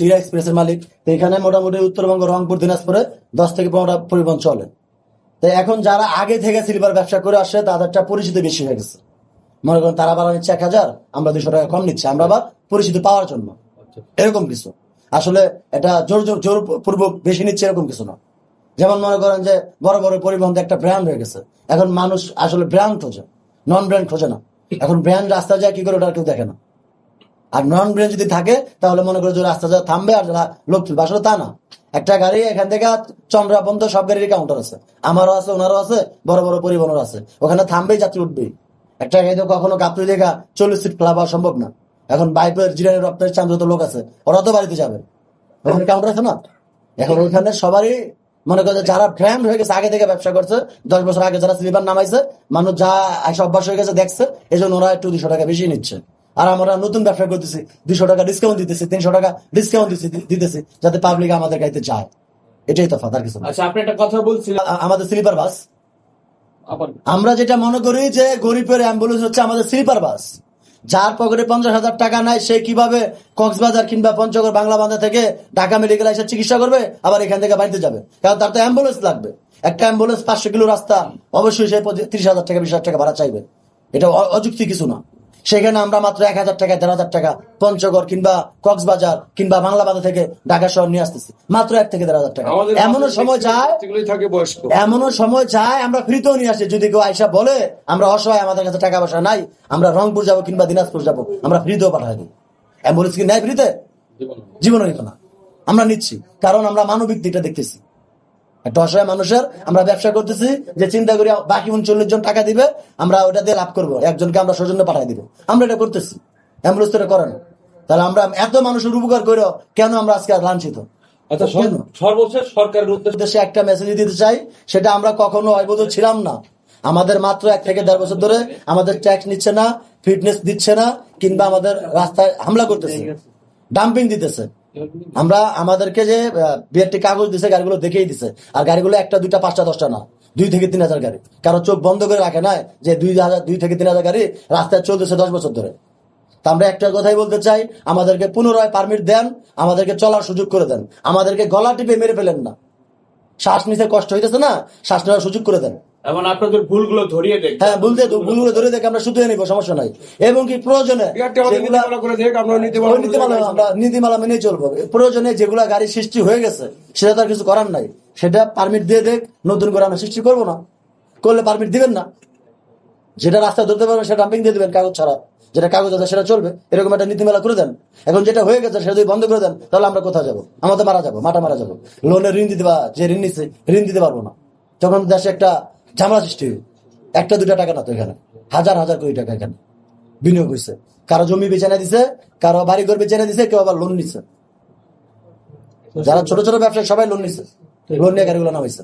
টিরা এক্সপ্রেসের মালিক। তো এখানে মোটামুটি উত্তরবঙ্গ, রংপুর, দিনাজপুরে 10 থেকে 15টা পরিবহন চলে। তো এখন যারা আগে থেকে স্লিপার ব্যবসা করে আসে তাদেরটা পরিচিতি বেশি হয়ে গেছে। মনে করেন তারা ভাড়া নিচ্ছে 1000, আমরা 200 টাকা কম নিচ্ছি, আমরা আবার পরিচিতি পাওয়ার জন্য, এরকম কিছু। আসলে এটা জোর পূর্বক বেশি নিচ্ছে এরকম কিছু না। যেমন মনে করেন যে বড় বড় পরিবহন একটা ব্র্যান্ড হয়ে গেছে, এখন মানুষ আসলে ব্র্যান্ড খোঁজে, নন ব্র্যান্ড খোঁজে না। এখন ব্র্যান্ড রাস্তায় যায় কি করে ওটা কেউ দেখে না। আর নন ব্র্যান্ড যদি থাকে তাহলে মনে করে যে রাস্তা যা থামবে আর যারা লোক তুলবে, আসলে তা না। একটা গাড়ি এখান থেকে চন্দ্রা পর্যন্ত সব গাড়ির কাউন্টার আছে, আমারও আছে, ওনারও আছে, বড় বড় পরিবহনের আছে, ওখানে থামবেই যাত্রী উঠবেই। একটা গাড়িতে কখনো গাত্রী দেখা 40 সিট ফেলা সম্ভব না। এখন বাইপের জিরানের রপ্তানির চান যত লোক আছে ওরা তো বাড়িতে যাবে, ওখানে কাউন্টার আছে না। এখন ওইখানে সবারই মনে করে যারা ব্র্যান্ড হয়ে গেছে, আগে থেকে ব্যবসা করছে, 10 বছর আগে যারা স্লিপার নামাইছে, মানুষ যা একটা অভ্যাস হয়ে গেছে দেখছে, এই জন্য ওরা একটু 200 টাকা বেশি নিচ্ছে। আর আমরা নতুন ব্যবসা করতেছি, 200 টাকা ডিসকাউন্ট দিতেছি, 300 টাকা ডিসকাউন্ট দিতেছি, যাতে পাবলিক আমাদের গাড়িতে যায়। এটাই তফাৎ, আর কিছু না। আচ্ছা, আপনি একটা কথা বলছিলেন আমাদের স্লিপার বাস, আমরা যেটা মনে করি যে গরিবের অ্যাম্বুলেন্স হচ্ছে আমাদের স্লিপার বাস। যার পকেটে 50,000 টাকা নাই, সে কিভাবে কক্সবাজার কিংবা পঞ্চগড় বাংলা বান্ধা থেকে ঢাকা মেডিকেল এসে চিকিৎসা করবে, আবার এখান থেকে বাড়িতে যাবে? কারণ তার তো অ্যাম্বুলেন্স লাগবে। একটা অ্যাম্বুলেন্স 500 কিলো রাস্তা, অবশ্যই সে 30,000 টাকা 20,000 টাকা ভাড়া চাইবে। এটা অযুক্তি কিছু না। সেখানে আমরা মাত্র 1,000 টাকা 1,500 টাকা পঞ্চগড় কিংবা কক্সবাজার কিংবা বাংলা বান্ধা থেকে ঢাকা শহর নিয়ে আসতেছি, মাত্র 1 থেকে 1,500 টাকা। এমনও সময় যায় আমরা ফ্রিতেও নিয়ে আসি। যদি কেউ আইসা বলে আমরা অসহায়, আমাদের কাছে টাকা পয়সা নাই, আমরা রংপুর যাবো কিংবা দিনাজপুর যাবো, আমরা ফ্রিতেও পাঠাই দিই। অ্যাম্বুলেন্স কি নেয় ফ্রিতে? জীবনও নিত না। আমরা নিচ্ছি কারণ আমরা মানবিক দিকটা দেখতেছি। একটা অসহায় মানুষের আমরা ব্যবসা করতেছি, যে চিন্তা করি বাকি 39 জন টাকা দিবে, আমরা ওটা দিয়ে লাভ করবো, একজনকে আমরা সৌজন্য পাঠাই দিব, আমরা এটা করতেছি। অ্যাম্বুলেন্স তো এটা করে না। তাহলে আমরা এত মানুষের উপকার করে কেন আমরা আজকে লাঞ্ছিত? সর্বশেষ সরকারের উদ্দেশ্যে একটা মেসেজ দিতে চাই, সেটা আমরা কখনো অবৈধ ছিলাম না। আমাদের মাত্র 1 থেকে 1.5 বছর ধরে আমাদের ট্যাক্স নিচ্ছে না, ফিটনেস দিচ্ছে না, কিংবা আমাদের রাস্তায় হামলা করতেছে, ডাম্পিং দিতেছে। আমরা আমাদেরকে যে বিআরটি কাগজ দিছে, গাড়িগুলো দেখেই দিছে। আর গাড়িগুলো 1টা 2টা 5টা 10টা না, 2 থেকে 3,000 গাড়ি। কারো চোখ বন্ধ করে রাখে না যে 2 থেকে 3,000 গাড়ি রাস্তায় চলতেছে 10 বছর ধরে। তা আমরা একটা কথাই বলতে চাই, আমাদেরকে পুনরায় পারমিট দেন, আমাদেরকে চলার সুযোগ করে দেন, আমাদেরকে গলা টিপে মেরে ফেলেন না। শ্বাস নিতে কষ্ট হইতেছে না, শ্বাস নেওয়ার সুযোগ করে দেন। এবং আপনাদের ভুলগুলো ধরিয়ে দেখ, হ্যাঁ, ভুলগুলো ধরে দেখে আমরা শুধুই নিবো, সমস্যা নাই। এবং কি প্রয়োজনে আমরা নীতিমালা মেনে চলবো। প্রয়োজনে যেগুলা গাড়ি সৃষ্টি হয়ে গেছে সেটা তার কিছু করার নাই, সেটা পারমিট দিয়ে দেখ, নতুন করে আমরা সৃষ্টি করবো না। করলে পারমিট দিবেন না, যেটা রাস্তা ধরতে পারবেন সেটা ডাম্পিং দিয়ে দিবেন কাগজ ছাড়া, যেটা কাগজ আছে সেটা চলবে, এরকম একটা নীতিমালা করে দেন। এখন যেটা হয়ে গেছে সেটা যদি বন্ধ করে দেন, তাহলে আমরা কোথায় যাবো? আমাদের মারা যাবো। লোনের ঋণ দিতে, যে ঋণ নিচ্ছে ঋণ দিতে পারবো না, তখন দেশে একটা ঝামেলা সৃষ্টি হবে। 1টা 2টা টাকা না তো, এখানে হাজার হাজার কোটি টাকা এখানে বিনিয়োগ হয়েছে। কারো জমি বেচে দিছে, কারো বাড়িঘর বেচে দিছে, কেউ আবার লোন নিচ্ছে। যারা ছোট ছোট ব্যবসায়ী সবাই লোন নিচ্ছে, লোন নিয়ে গাড়িগুলো নামাইছে।